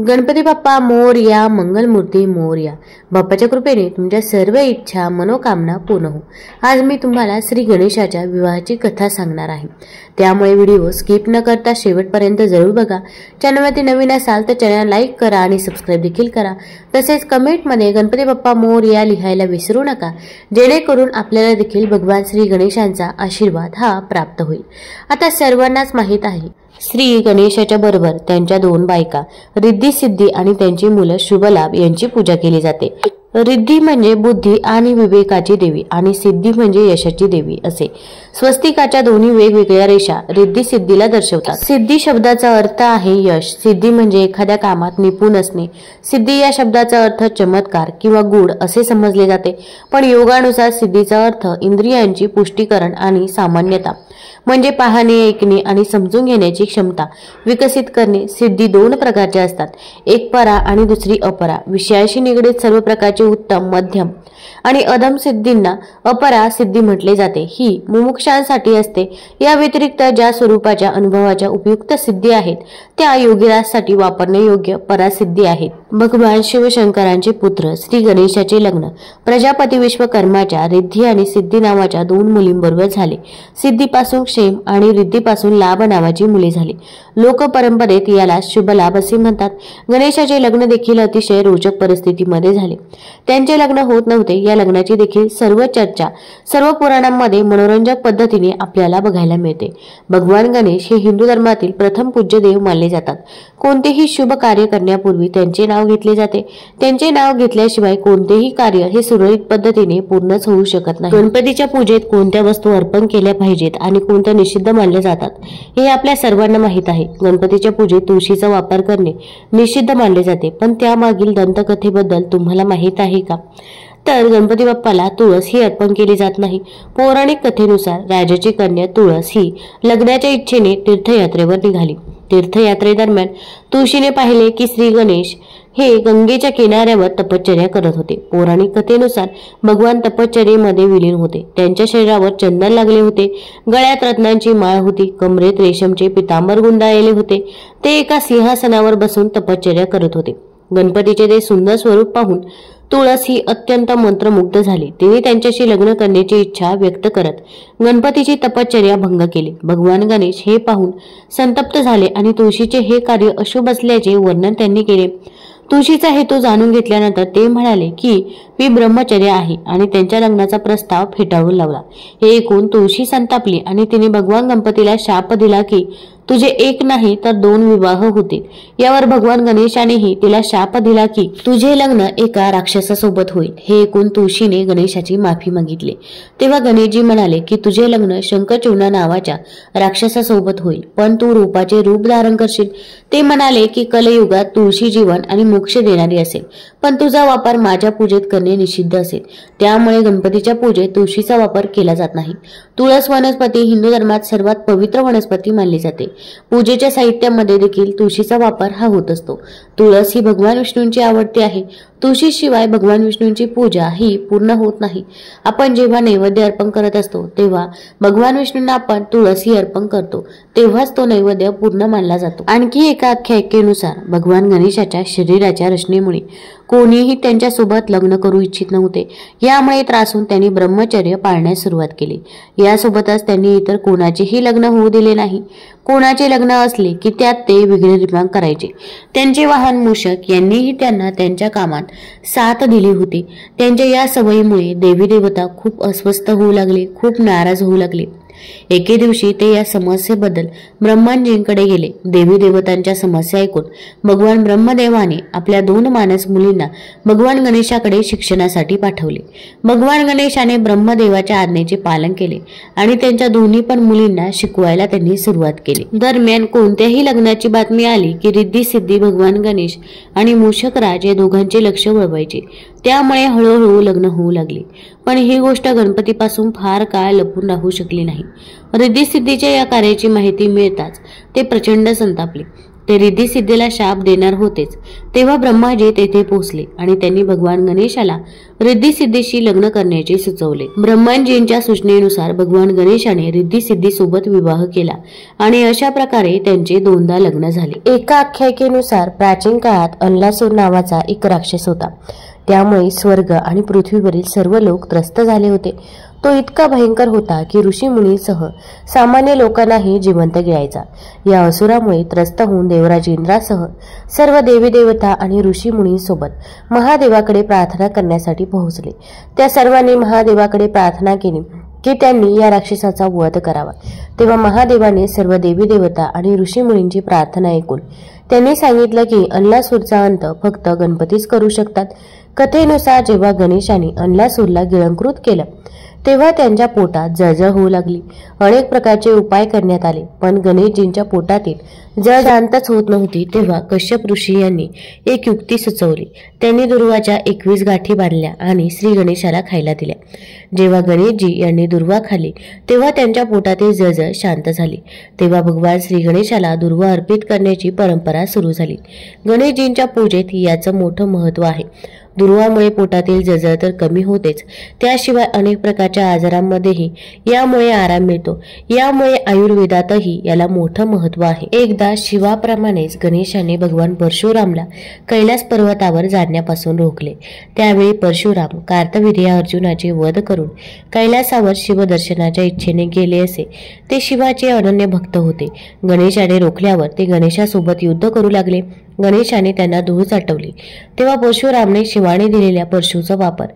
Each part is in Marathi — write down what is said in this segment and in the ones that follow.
गणपती बाप्पा मोरया, मंगलमूर्ती मोरया. बाप्पाच्या कृपेने तुमच्या सर्व इच्छा मनोकामना पूर्ण हो. आज मी तुम्हाला श्री गणेशाच्या विवाहाची कथा सांगणार आहे. त्यामुळे व्हिडिओ स्किप न करता शेवटपर्यंत जरूर बघा. चॅनलवरती नवीन असाल तर चॅनल लाईक करा आणि सबस्क्राईब देखील करा. तसेच कमेंटमध्ये गणपती बाप्पा मोरया लिहायला विसरू नका, जेणेकरून आपल्याला देखील भगवान श्री गणेशांचा आशीर्वाद हा प्राप्त होईल. आता सर्वांनाच माहीत आहे, श्री गणेशाच्या बरोबर त्यांच्या दोन बायका रिद्धी सिद्धी आणि त्यांची मुलं शुभलाभ यांची पूजा केली जाते. रिद्धी म्हणजे बुद्धी आणि विवेकाची देवी आणि सिद्धी म्हणजे यशाची देवी असे. स्वस्तिकाच्या दोन्ही वेगवेगळ्या रेषा रिद्धी सिद्धीला दर्शवतात. सिद्धी शब्दाचा अर्थ आहे यश. सिद्धी म्हणजे एखाद्या कामात निपुण असणे. सिद्धी या शब्दाचा अर्थ चमत्कार किंवा गुढ असे समजले जाते. पण योगानुसार सिद्धीचा अर्थ इंद्रियांची पुष्टीकरण आणि सामान्यता म्हणजे पाहणे, ऐकणे आणि समजून घेण्याची क्षमता विकसित करणे. सिद्धी दोन प्रकारच्या असतात, एक परा आणि दुसरी अपरा. विषयाशी निगडीत सर्व प्रकारचे उत्तम, मध्यम आणि अधम सिद्धींना अपरा सिद्धी म्हटले जाते. ही मुमुक्षांसाठी असते. या व्यतिरिक्त ज्या स्वरूपाच्या अनुभवाच्या उपयुक्त सिद्धी आहेत त्या योगीराजसाठी वापरणे योग्य परासिद्धी आहेत. भगवान शिवशंकरांचे पुत्र श्री गणेशाचे लग्न प्रजापती विश्वकर्माच्या रिद्धी आणि सिद्धी नावाच्या दोन मुलींबरोबर झाले. सिद्धीपासून क्षेम आणि रिद्धीपासून लाभ नावाची मुले झाली. लोक परंपरेत याला शुभलाभ असे म्हणतात. गणेशाचे लग्न देखील अतिशय रोचक परिस्थितीमध्ये झाले. त्यांचे लग्न होत नव्हते. या लग्नाची देखील सर्व चर्चा सर्व पुराणांमध्ये मनोरंजक पद्धतीने आपल्याला बघायला मिळते. भगवान गणेश हे हिंदू धर्मातील प्रथम पूज्य देव मानले जातात. कोणतेही शुभ कार्य करण्यापूर्वी त्यांचे नाव घेतले जाते. त्यांचे नाव घेतल्याशिवाय कोणतेही कार्य हे सुरळीत पद्धतीने पूर्णच होऊ शकत नाही. गणपतीच्या पूजेत कोणत्या वस्तू अर्पण केल्या पाहिजेत आणि कोणत्या निषिद्ध मानल्या जातात हे आपल्या सर्वांना माहीत आहे. गणपतीच्या पूजेत तुळशीचा वापर करणे निषिद्ध मानले जाते. पण त्यामागील दंतकथेबद्दल तुम्हाला माहीत आहे का? तर गणपती बाप्पाला तुळस ही अर्पण केली जात नाही. पौराणिक कथेनुसार राजाची कन्या तुळस ही लग्नाच्या इच्छेने तीर्थयात्रेवर निघाली. तीर्थयात्रेदरम्यान तुळशीने पाहिले की श्री गणेश हे गंगेच्या किनाऱ्यावर तपश्चर्या करत होते. पौराणिक कथेनुसार भगवान तपश्चर्येमध्ये विलीन होते. त्यांच्या शरीरावर चंदन लागले होते, गळ्यात रत्नांची माळ होती, कमरेत रेशमचे पितांबर गुंडाळलेले होते. ते एका सिंहासनावर बसून तपश्चर्या करत होते. गणपतीचे ते सुंदर स्वरूप पाहून तुळस ही अत्यंत मंत्रमुग्ध झाली. तिने त्यांच्याशी लग्न करण्याची इच्छा व्यक्त करत गणपतीची तपश्चर्या भंग केली. भगवान गणेश हे पाहून संतप्त झाले आणि तुळशीचे हे कार्य अशुभ असल्याचे वर्णन त्यांनी केले. तुळशीचा हेतू जाणून घेतल्यानंतर ते म्हणाले की मी ब्रह्मचर्य आहे आणि त्यांच्या लग्नाचा प्रस्ताव फेटाळून लावला. हे ऐकून तुळशी संतापली आणि तिने भगवान गणपतीला शाप दिला की तुझे एक नाही तर दोन विवाह होतील. यावर भगवान गणेशानेही तिला शाप दिला की तुझे लग्न एका राक्षसासोबत होईल. हे ऐकून तुळशीने गणेशाची माफी मागितली. तेव्हा गणेशजी म्हणाले की तुझे लग्न शंखचूर्ण नावाच्या राक्षसासोबत होईल, पण तू रूपाचे रूप धारण करशील. ते म्हणाले की कलयुगात तुळशी जीवन आणि मोक्ष देणारी असेल, पण तुझा वापर माझ्या पूजेत करणे निषिद्ध असेल. त्यामुळे गणपतीच्या पूजेत तुळशीचा वापर केला जात नाही. तुळस वनस्पती हिंदू धर्मात सर्वात पवित्र वनस्पती मानली जाते. पूजेच्या साहित्यामध्ये देखील तुळशीचा वापर हा होत असतो. तुळस ही भगवान विष्णूंची आवडती आहे. तुळशीशिवाय भगवान विष्णूंची पूजा ही पूर्ण होत नाही. आपण जेव्हा नैवेद्य अर्पण करत असतो तेव्हा भगवान विष्णूंना आपण तुळस ही अर्पण करतो, तेव्हाच तो नैवेद्य पूर्ण मानला जातो. आणखी एका आख्यायिकेनुसार भगवान गणेशाच्या शरीराच्या रचनेमुळे कोणीही त्यांच्यासोबत लग्न करू इच्छित नव्हते. यामुळे त्रासून त्यांनी ब्रह्मचर्य पाळण्यास सुरुवात केली. यासोबतच त्यांनी इतर कोणाचेही लग्न होऊ दिले नाही. कोणाचे लग्न असले की त्यात ते विघ्न निर्माण करायचे. त्यांचे वाहन मूषक यांनीही त्यांना त्यांच्या कामात साथ दिली होती. त्यांच्या या सवयीमुळे देवी देवता खूप अस्वस्थ होऊ लागले, खूप नाराज होऊ लागले. एके दिवशी ते या समस्येबद्दल ब्रह्माजींकडे गेले. देवी देवतांच्या समस्या ऐकून भगवान ब्रह्मदेवाने आपल्या दोन मानस मुलींना भगवान गणेशाकडे शिक्षणासाठी पाठवले. भगवान गणेशाने ब्रह्मदेवाच्या आज्ञेचे पालन केले आणि त्यांच्या दोन्ही पण मुलींना शिकवायला त्यांनी सुरुवात केली. दरम्यान कोणत्याही लग्नाची बातमी आली की रिद्धी सिद्धी भगवान गणेश आणि मूषकराज या दोघांचे लक्ष वळवायचे. त्यामुळे हळूहळू लग्न होऊ लागले. पण ही गोष्ट गणपतीपासून फार काळ लपून राहू शकली नाही. रिद्धी सिद्धीच्या या कार्याची माहिती मिळताच ते प्रचंड संतापले. ते रिद्धी सिद्धीला शाप देणार होतेच तेव्हा ब्रह्माजी तेथे पोहोचले आणि त्यांनी भगवान गणेशाला रिद्धी सिद्धीशी लग्न करण्याचे सुचवले। ब्रह्माजींच्या सूचनेनुसार भगवान गणेशाने रिद्धी सिद्धी सोबत विवाह केला आणि अशा प्रकारे त्यांचे दोनदा लग्न झाले। एका आख्यायिकेनुसार प्राचीन काळात अन्लासूर नावाचा एक राक्षस होता। त्यामुळे स्वर्ग आणि पृथ्वीवरील सर्व लोक त्रस्त झाले होते। तो इतका भयंकर होता की ऋषी मुनींसह सामान्य लोकांनाही जिवंत गिळायचा। या असुरामुळे त्रस्त होऊन देवराज इंद्रासह सर्व देवी देवता आणि ऋषी मुनींसोबत महादेवाकडे प्रार्थना करण्यासाठी पोहोचले। त्या सर्वांनी महादेवाकडे प्रार्थना केली की त्यांनी या राक्षसाचा वध करावा। तेव्हा महादेवाने सर्व देवी देवता आणि ऋषी मुनींची प्रार्थना ऐकून त्यांनी सांगितलं की अन्लासूरचा अंत फक्त गणपतीच करू शकतात। कथेनुसार जेव्हा गणेशाने अन्लासूरला गिळंकृत केलं तेव्हा त्यांच्या पोटात जळजळ होऊ लागली। अनेक प्रकारचे उपाय करण्यात आले पण गणेशजींच्या पोटातील जळ शांतच होत नव्हती। तेव्हा कश्यप ऋषी यांनी एक युक्ती सुचवली। त्यांनी दुर्वाच्या 21 गाठी बांधल्या आणि श्री गणेशाला खायला दिल्या। जेव्हा गणेशजी यांनी दुर्वा खाल्ली तेव्हा त्यांच्या पोटातील जळजळ शांत झाली। तेव्हा भगवान श्री गणेशाला दुर्वा अर्पित करण्याची परंपरा सुरू झाली। गणेशजींच्या पूजेत याचं मोठं महत्त्व आहे। दुर्वामुळे पोटातील जळजळ तर कमी होतेच, त्याशिवाय अनेक प्रकारच्या आजारांमध्येही यामुळे आराम मिळतो। यामुळे आयुर्वेदातही याला मोठं महत्त्व आहे। एकदा शिवाप्रमाणेच गणेशाने भगवान परशुरामला कैलास पर्वतावर जाण्यापासून रोखले। त्यावेळी परशुराम कार्तवीर्य अर्जुनाचे वध करून कैलासावर शिवदर्शनाच्या इच्छेने गेले असे। ते शिवाचे अनन्य भक्त होते। गणेशाने रोखल्यावर ते गणेशासोबत युद्ध करू लागले। गणेशाने त्यांना धूळ चाटवली। तेव्हा परशुरामने शिवाने दिलेल्या परशुचा वापर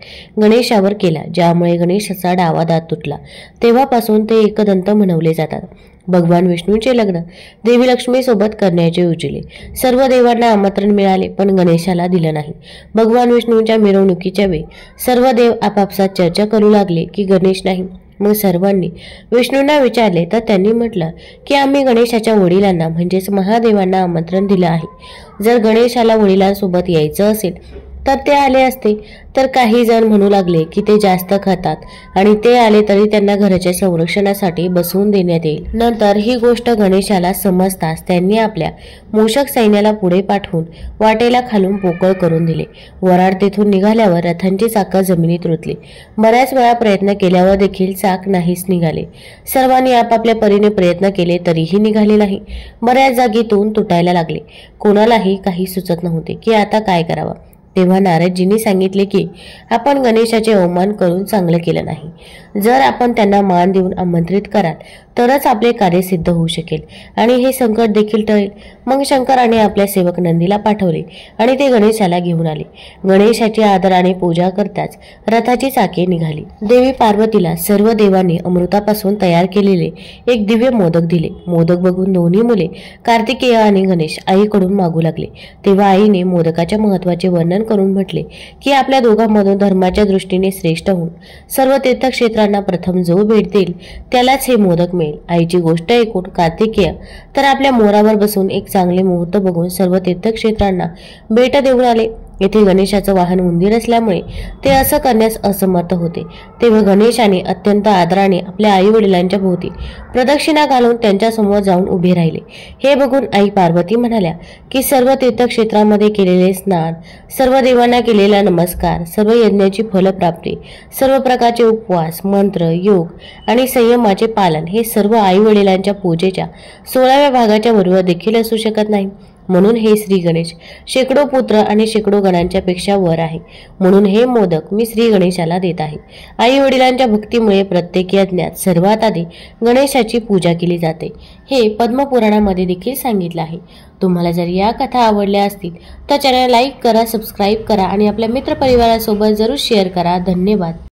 गणेशावर केला, ज्यामुळे गणेशाचा डावा दात तुटला। तेव्हापासून ते एकदंत म्हणवले जातात। भगवान विष्णूंचे लग्न देवी लक्ष्मी सोबत करण्याचे उजिले। सर्व देवांना आमंत्रण मिळाले पण गणेशाला दिलं नाही। भगवान विष्णूंच्या मिरवणुकीच्या वेळी सर्व देव आपापसात चर्चा करू लागले की गणेश नाही। मग सर्वांनी विष्णूंना विचारले तर त्यांनी म्हटलं की आम्ही गणेशाच्या वडिलांना म्हणजेच महादेवांना आमंत्रण दिलं आहे। जर गणेशाला वडिलांसोबत यायचं असेल तर ते आले असते। तर काही जण म्हणू लागले की ते जास्त खातात आणि ते आले तरी त्यांना घराच्या संरक्षणासाठी बसवून देण्यात येईल। नंतर ही गोष्ट गणेशाला समजताच त्यांनी आपल्या मूषक सैन्याला पुढे पाठवून वाटेला खालून पोकळ करून दिले। वराड तेथून निघाल्यावर रथांची चाकं जमिनीत रुतली। बऱ्याच वेळा प्रयत्न केल्यावर देखील चाक नाहीच निघाले। सर्वांनी आपापल्या परीने प्रयत्न केले तरीही निघाले नाही। बऱ्याच जागी तोंड तुटायला लागले। कोणालाही काही सुचत नव्हते की आता काय करावं। तेव्हा नारदजींनी सांगितले की आपण गणेशाचे अवमान करून चांगलं केलं नाही। जर आपण त्यांना मान देऊन आमंत्रित कराल तरच आपले कार्य सिद्ध होऊ शकेल आणि हे संकट देखील टळेल। मग शंकराने आपल्या सेवक नंदीला पाठवले आणि ते गणेशाला घेऊन आले। गणेशाची आदराने पूजा करताच रथाची चाके निघाली। देवी पार्वतीला सर्व देवांनी अमृतापासून तयार केलेले एक दिव्य मोदक दिले। मोदक बघून दोन्ही मुले कार्तिकेय आणि गणेश आईकडून मागू लागले। तेव्हा आईने मोदकाच्या महत्त्वाचे वर्णन करून म्हटले की आपल्या दोघांमधून धर्माच्या दृष्टीने श्रेष्ठ होऊन सर्व तीर्थक्षेत्रांना प्रथम जो भेट देईल त्यालाच हे मोदक मिळेल। आईची गोष्ट ऐकून कार्तिकेय तर आपल्या मोरावर बसून एक चांगले मुहूर्त बघून सर्व तीर्थक्षेत्रांना भेट देऊन आले। येथे गणेशाचं वाहन उंदीर असल्यामुळे ते असं करण्यास असमर्थ होते। तेव्हा गणेशाने अत्यंत आदराने आपल्या आई वडिलांच्या भोवती प्रदक्षिणा घालून त्यांच्या समोर जाऊन उभे राहिले। हे बघून आई पार्वती म्हणाल्या की सर्व तीर्थक्षेत्रामध्ये केलेले स्नान, सर्व देवांना केलेला नमस्कार, सर्व यज्ञाची फलप्राप्ती, सर्व प्रकारचे उपवास, मंत्र, योग आणि संयमाचे पालन हे सर्व आई वडिलांच्या पूजेच्या 16व्या भागाच्या बरोबर देखील असू शकत नाही। म्हणून हे श्री गणेश शेकडो पुत्र आणि शेकडो गणांच्या पेक्षा वर आहे। म्हणून हे मोदक मी श्री गणेशाला देत आहे। आई वडिलांच्या भक्तीमुळे प्रत्येक यज्ञात सर्वात आधी गणेशाची पूजा केली जाते। हे पद्मपुराणामध्ये देखील सांगितलं आहे। तुम्हाला जर या कथा आवडल्या असतील तर चॅनल लाईक करा, सबस्क्राईब करा आणि आपल्या मित्रपरिवारासोबत जरूर शेअर करा। धन्यवाद।